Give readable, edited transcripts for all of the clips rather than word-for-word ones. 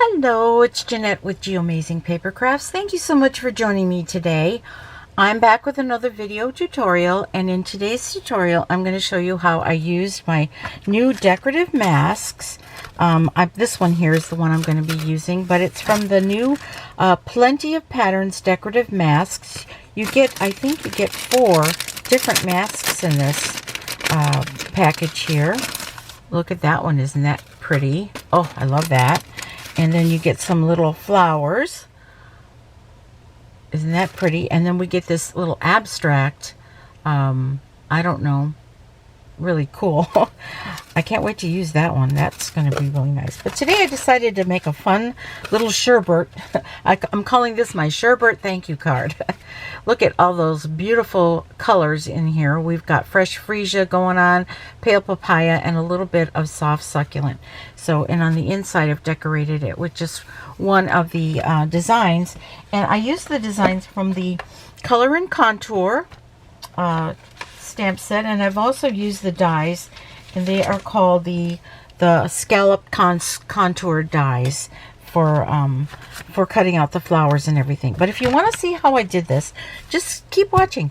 Hello, it's Jeanette with Amazing Paper Crafts. Thank you so much for joining me today. I'm back with another video tutorial, and in today's tutorial I'm going to show you how I used my new decorative masks. This one here is the one I'm going to be using, but it's from the new Plenty of Patterns decorative masks. I think you get 4 different masks in this package here. Look at that one, isn't that pretty? Oh, I love that. And then you get some little flowers. Isn't that pretty? And then we get this little abstract. I don't know. Really cool. I can't wait to use that one. That's going to be really nice. But today I decided to make a fun little sherbet. I'm calling this my sherbet thank you card. Look at all those beautiful colors in here. We've got fresh freesia going on, pale papaya, and a little bit of soft succulent. So, and on the inside I've decorated it with just one of the designs. And I used the designs from the Color and Contour stamp set, and I've also used the dies, and they are called the scalloped contour dies for cutting out the flowers and everything. But if you want to see how I did this, just keep watching.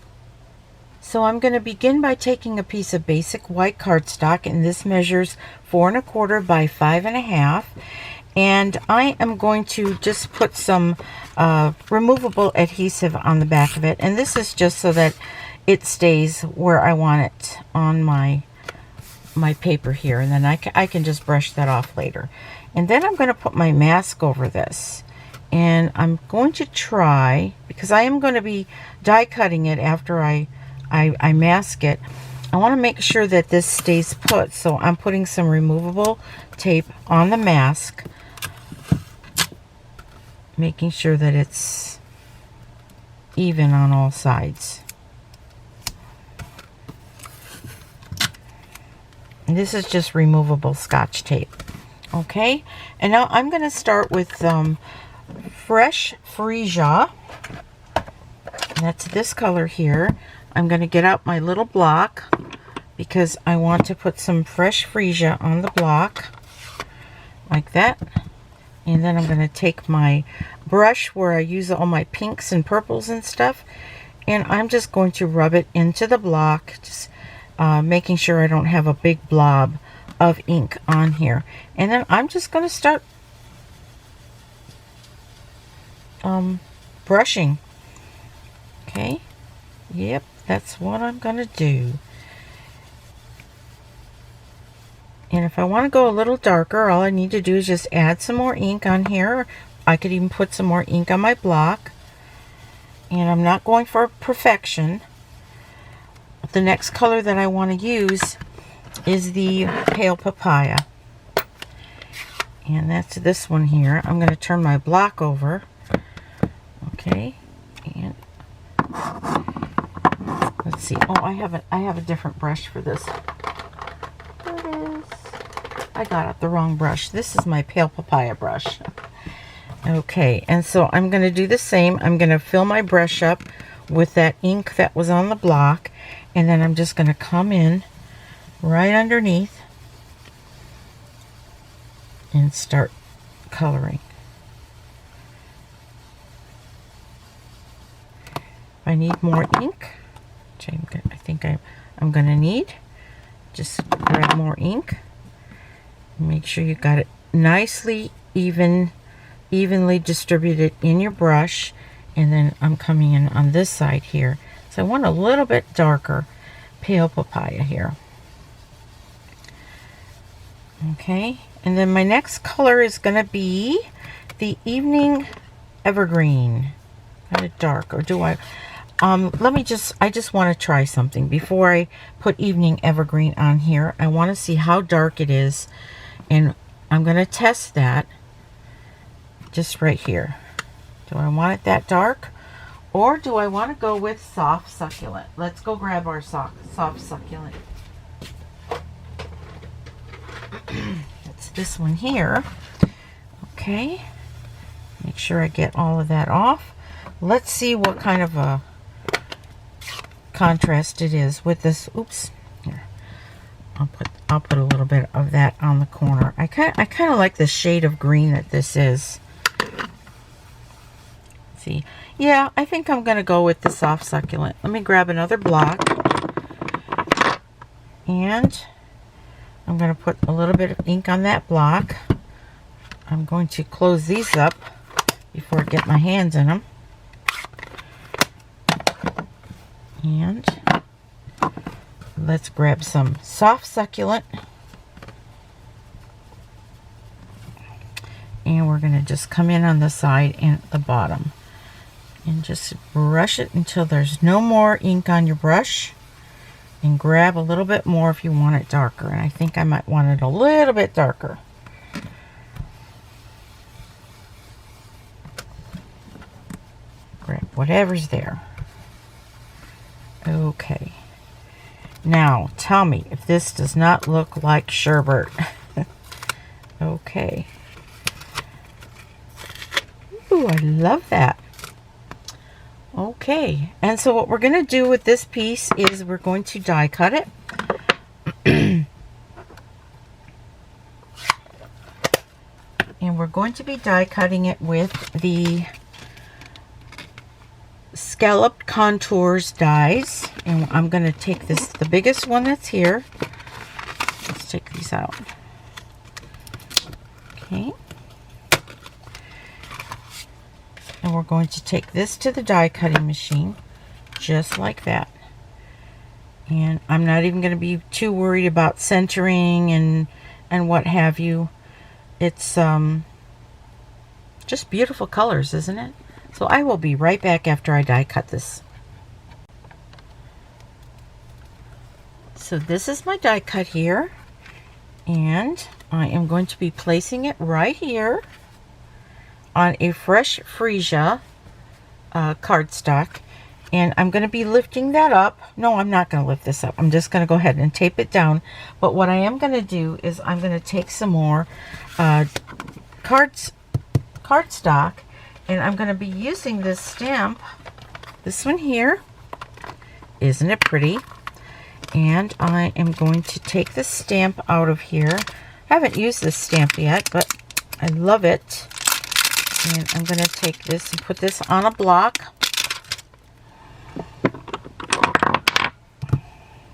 So I'm going to begin by taking a piece of basic white cardstock, and this measures 4 1/4 by 5 1/2, and I am going to just put some removable adhesive on the back of it, and this is just so that it stays where I want it on my paper here, and then I can just brush that off later. And then I'm going to put my mask over this, and I'm going to try, because I am going to be die cutting it after I mask it. I want to make sure that this stays put, so I'm putting some removable tape on the mask, making sure that it's even on all sides. And this is just removable Scotch tape. Okay, and now I'm going to start with fresh freesia, and that's this color here. I'm going to get out my little block because I want to put some fresh freesia on the block like that. And then I'm going to take my brush where I use all my pinks and purples and stuff, and I'm just going to rub it into the block, just making sure I don't have a big blob of ink on here. And then I'm just going to start brushing. Okay, yep, that's what I'm going to do. And if I want to go a little darker, all I need to do is just add some more ink on here. I could even put some more ink on my block. And I'm not going for perfection. The next color that I want to use is the pale papaya. And that's this one here. I'm going to turn my block over. Okay. And let's see. Oh, I have a different brush for this. There it is. I got out the wrong brush. This is my pale papaya brush. Okay, and so I'm going to do the same. I'm going to fill my brush up with that ink that was on the block, and then I'm just going to come in right underneath and start coloring. If I need more ink, which I think I'm going to need, just grab more ink. Make sure you got it nicely evenly distributed in your brush. And then I'm coming in on this side here. So I want a little bit darker pale papaya here. Okay, and then my next color is going to be the Evening Evergreen. Kind of dark, or do I? I just want to try something before I put Evening Evergreen on here. I want to see how dark it is, and I'm going to test that just right here. Do I want it that dark, or do I want to go with soft succulent? Let's go grab our soft succulent. That's this one here. Okay, make sure I get all of that off. Let's see what kind of a contrast it is with this. Oops, here, I'll put I'll put a little bit of that on the corner. I kind of like the shade of green that this is. See, yeah, I think I'm going to go with the soft succulent. Let me grab another block, and I'm going to put a little bit of ink on that block. I'm going to close these up before I get my hands in them. And let's grab some soft succulent. And we're going to just come in on the side and at the bottom. And just brush it until there's no more ink on your brush. And grab a little bit more if you want it darker. And I think I might want it a little bit darker. Grab whatever's there. Okay. Now, tell me if this does not look like Sherbet. Okay. Ooh, I love that. Okay, and so what we're going to do with this piece is we're going to die cut it. And we're going to be die cutting it with the Scalloped Contours dies. And I'm going to take this, the biggest one that's here. Let's take these out. Okay. And we're going to take this to the die cutting machine, just like that. And I'm not even going to be too worried about centering and what have you. It's just beautiful colors, isn't it? So I will be right back after I die cut this. So this is my die cut here, and I am going to be placing it right here on a fresh freesia cardstock, and I'm going to be lifting that up. No, I'm not going to lift this up. I'm just going to go ahead and tape it down. But what I am going to do is I'm going to take some more cardstock, and I'm going to be using this stamp, this one here. Isn't it pretty? And I am going to take the stamp out of here. I haven't used this stamp yet, but I love it. And I'm going to take this and put this on a block.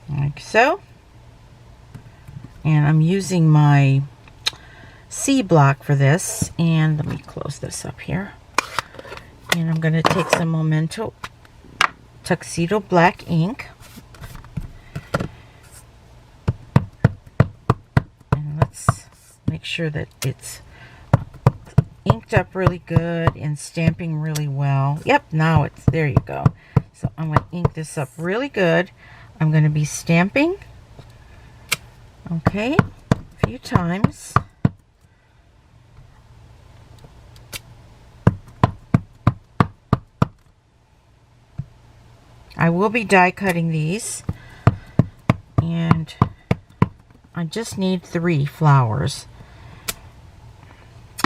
Like so. And I'm using my C block for this. And let me close this up here. And I'm going to take some Memento Tuxedo Black ink. And let's make sure that it's inked up really good and stamping really well. Yep, now it's, there you go. So I'm going to ink this up really good. I'm going to be stamping, okay, a few times. I will be die cutting these, and I just need 3 flowers.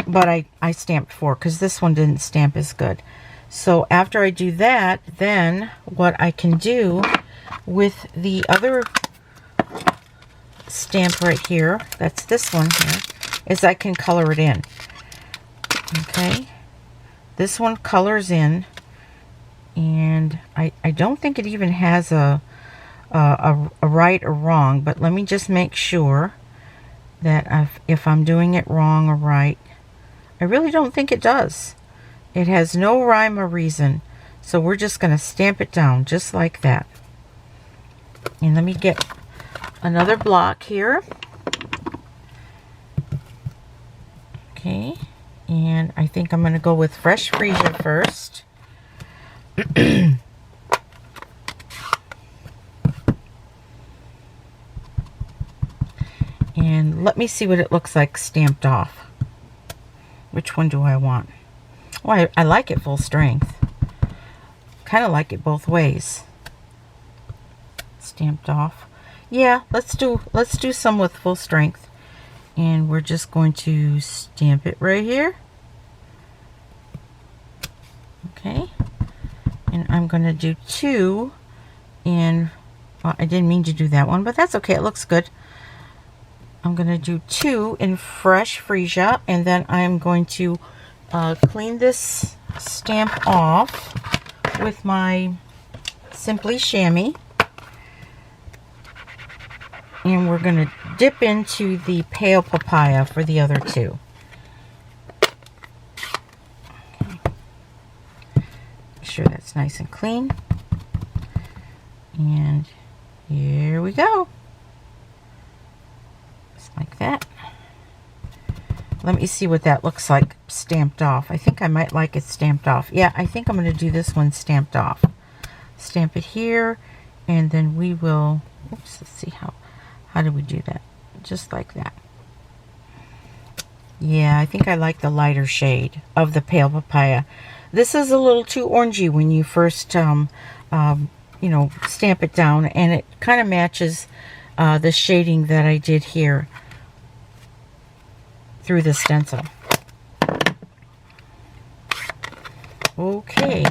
But I stamped 4 because this one didn't stamp as good. So after I do that, then what I can do with the other stamp right here, that's this one here, is I can color it in. Okay, this one colors in, and I don't think it even has a right or wrong, but let me just make sure that if I'm doing it wrong or right. I really don't think it does. It has no rhyme or reason. So we're just going to stamp it down just like that. And let me get another block here. Okay. And I think I'm going to go with fresh freesia first. And let me see what it looks like stamped off. Which one do I want? Well, I like it full strength. Kind of like it both ways. Stamped off. Yeah, let's do some with full strength. And we're just going to stamp it right here. Okay. And I'm going to do 2 in, well, I didn't mean to do that one, but that's okay. It looks good. I'm going to do 2 in fresh freesia, and then I'm going to clean this stamp off with my Simply Chamois. And we're going to dip into the pale papaya for the other 2. Okay. Make sure that's nice and clean. And here we go. Just like that. Let me see what that looks like stamped off. I think I might like it stamped off. Yeah, I think I'm going to do this one stamped off. Stamp it here, and then we will, oops, let's see how do we do that? Just like that. Yeah, I think I like the lighter shade of the pale papaya. This is a little too orangey when you first, you know, stamp it down, and it kind of matches the shading that I did here through the stencil. Okay,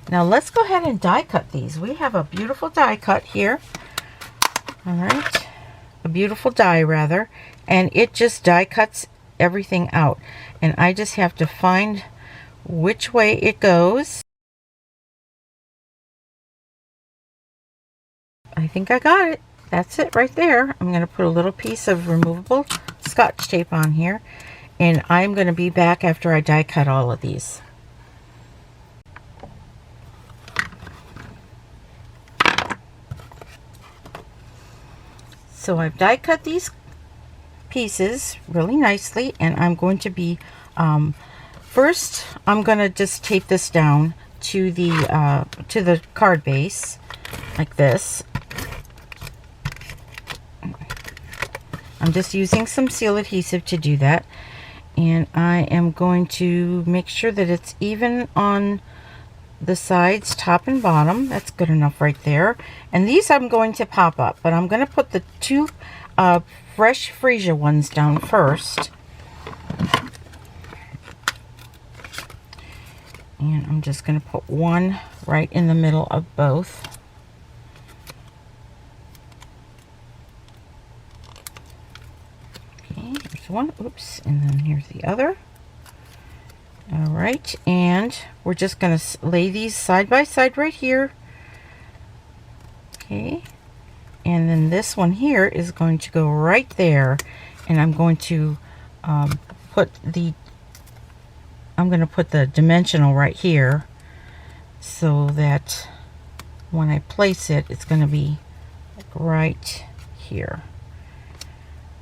now let's go ahead and die cut these. We have a beautiful die cut here. All right. A beautiful die rather, and it just die cuts everything out, and I just have to find which way it goes. I think I got it. That's it right there. I'm going to put a little piece of removable Scotch tape on here, and I'm going to be back after I die cut all of these. So I've die cut these pieces really nicely, and I'm going to be, first I'm going to just tape this down to the card base like this. I'm just using some seal adhesive to do that, and I am going to make sure that it's even on the sides, top and bottom. That's good enough right there. And these I'm going to pop up, but I'm going to put the 2 fresh freesia ones down first. And I'm just going to put one right in the middle of both. Okay, here's one. Oops, and then here's the other. All right, and we're just going to lay these side by side right here. Okay, and then this one here is going to go right there, and I'm going to put the dimensional right here, so that when I place it, it's going to be right here.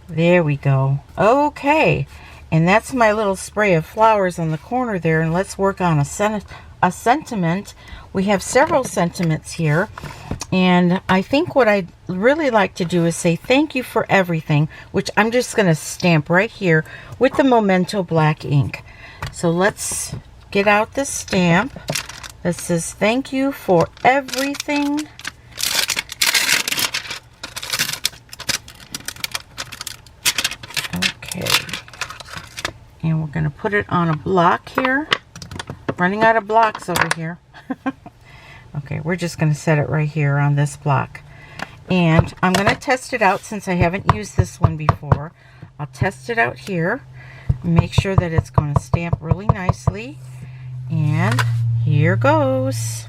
There we go. Okay. And that's my little spray of flowers on the corner there. And let's work on a sentiment. We have several sentiments here. And I think what I'd really like to do is say thank you for everything, which I'm just going to stamp right here with the Memento black ink. So let's get out the stamp that says thank you for everything. Okay. And we're going to put it on a block here. Running out of blocks over here. Okay, we're just going to set it right here on this block. And I'm going to test it out since I haven't used this one before. I'll test it out here. Make sure that it's going to stamp really nicely. And here goes.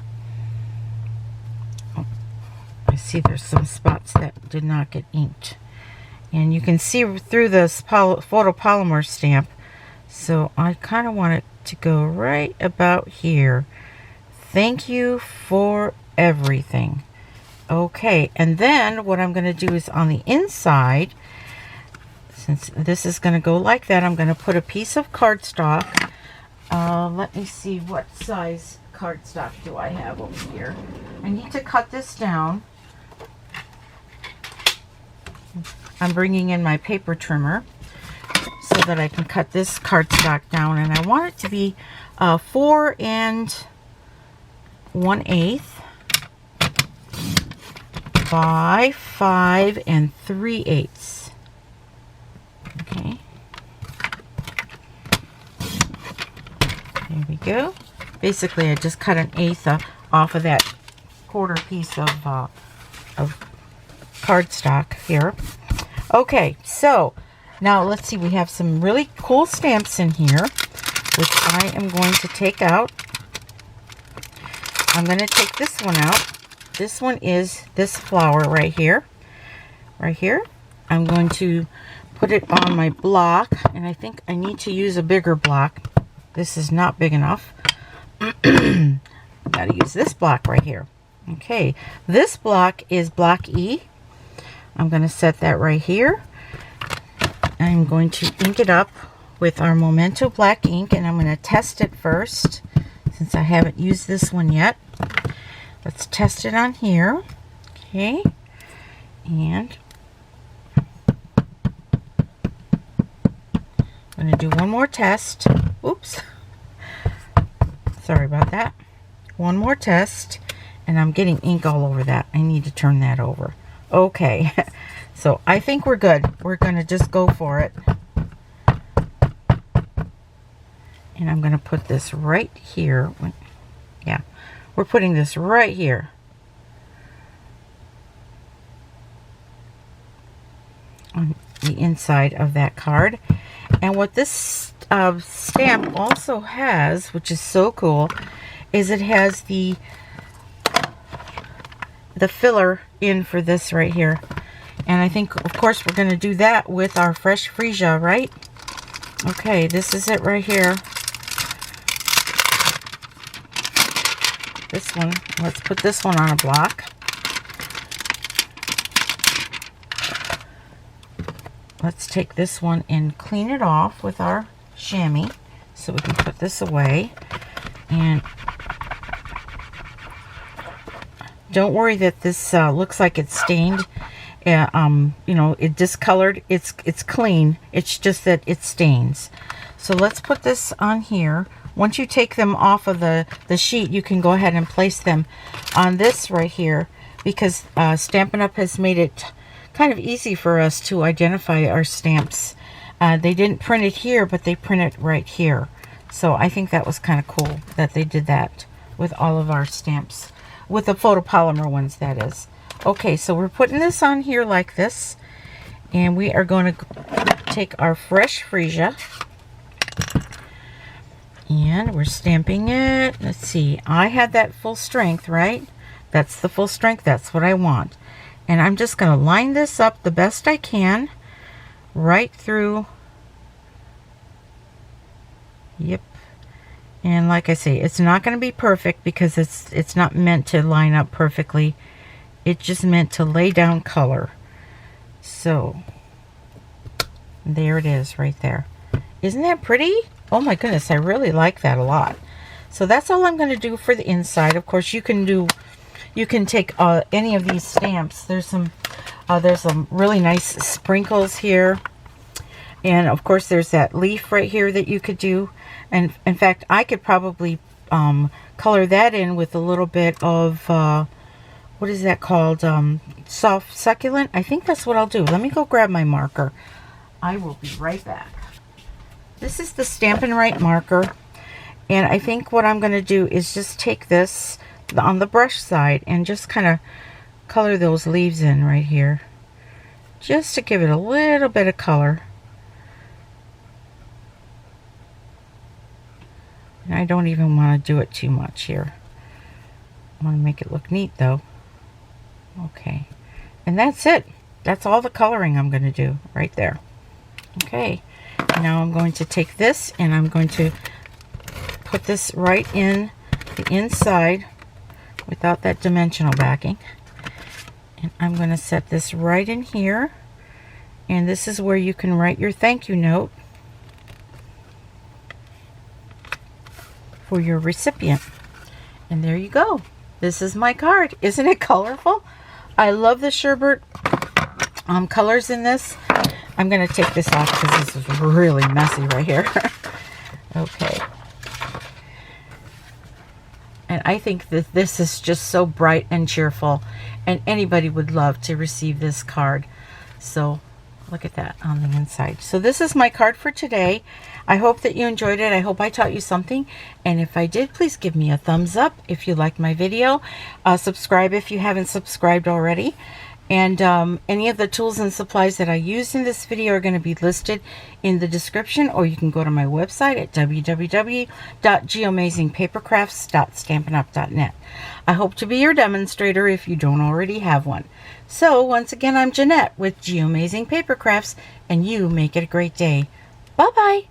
Oh, I see there's some spots that did not get inked. And you can see through this photopolymer stamp. So I kind of want it to go right about here. Thank you for everything. Okay, and then what I'm going to do is on the inside, since this is going to go like that, I'm going to put a piece of cardstock. Let me see, what size cardstock do I have over here? I need to cut this down. I'm bringing in my paper trimmer so that I can cut this cardstock down, and I want it to be 4 1/8 by 5 3/8. Okay. There we go. Basically, I just cut 1/8 off of that quarter piece of cardstock here. Okay, so now let's see, we have some really cool stamps in here, which I am going to take out. I'm going to take this one out. This one is this flower right here. Right here. I'm going to put it on my block, and I think I need to use a bigger block. This is not big enough. I've got to use this block right here. Okay, this block is block E. I'm going to set that right here. I'm going to ink it up with our Memento black ink, and I'm going to test it first since I haven't used this one yet. Let's test it on here. Okay, and I'm going to do one more test. Oops. Sorry about that. One more test, and I'm getting ink all over that. I need to turn that over. Okay, so I think we're good. We're going to just go for it. And I'm going to put this right here. Yeah, we're putting this right here. On the inside of that card. And what this stamp also has, which is so cool, is it has the filler in for this right here. And I think, of course, we're going to do that with our fresh freesia, right? Okay, this is it right here. This one, let's put this one on a block. Let's take this one and clean it off with our chamois so we can put this away. And don't worry that this looks like it's stained. You know, it discolored. It's clean. It's just that it stains. So let's put this on here. Once you take them off of the sheet, you can go ahead and place them on this right here, because Stampin' Up! Has made it kind of easy for us to identify our stamps. They didn't print it here, but they print it right here. So I think that was kind of cool that they did that with all of our stamps. With the photopolymer ones, that is. Okay, so we're putting this on here like this. And we are going to take our fresh freesia. And we're stamping it. Let's see. I had that full strength, right? That's the full strength. That's what I want. And I'm just going to line this up the best I can. Right through. Yep. And like I say, it's not going to be perfect because it's not meant to line up perfectly. It's just meant to lay down color. So, there it is right there. Isn't that pretty? Oh my goodness, I really like that a lot. So that's all I'm going to do for the inside. Of course, you can take any of these stamps. There's some really nice sprinkles here. And of course, there's that leaf right here that you could do. And in fact, I could probably color that in with a little bit of, what is that called? Soft succulent. I think that's what I'll do. Let me go grab my marker. I will be right back. This is the Stampin' Right marker. And I think what I'm going to do is just take this on the brush side and just kind of color those leaves in right here. Just to give it a little bit of color. And I don't even want to do it too much here. I want to make it look neat though. Okay. And that's it. That's all the coloring I'm going to do right there. Okay. Now I'm going to take this and I'm going to put this right in the inside without that dimensional backing. And I'm going to set this right in here. And this is where you can write your thank you note for your recipient. And there you go. This is my card. Isn't it colorful? I love the Sherbet colors in this. I'm going to take this off because this is really messy right here. Okay. And I think that this is just so bright and cheerful, and anybody would love to receive this card. So look at that on the inside. So this is my card for today. I hope that you enjoyed it. I hope I taught you something. And if I did, please give me a thumbs up if you liked my video. Subscribe if you haven't subscribed already. And any of the tools and supplies that I used in this video are going to be listed in the description, or you can go to my website at www.geamazingpapercrafts.stampinup.net. I hope to be your demonstrator if you don't already have one. So once again, I'm Jeanette with Geamazing Paper Crafts, and you make it a great day. Bye-bye.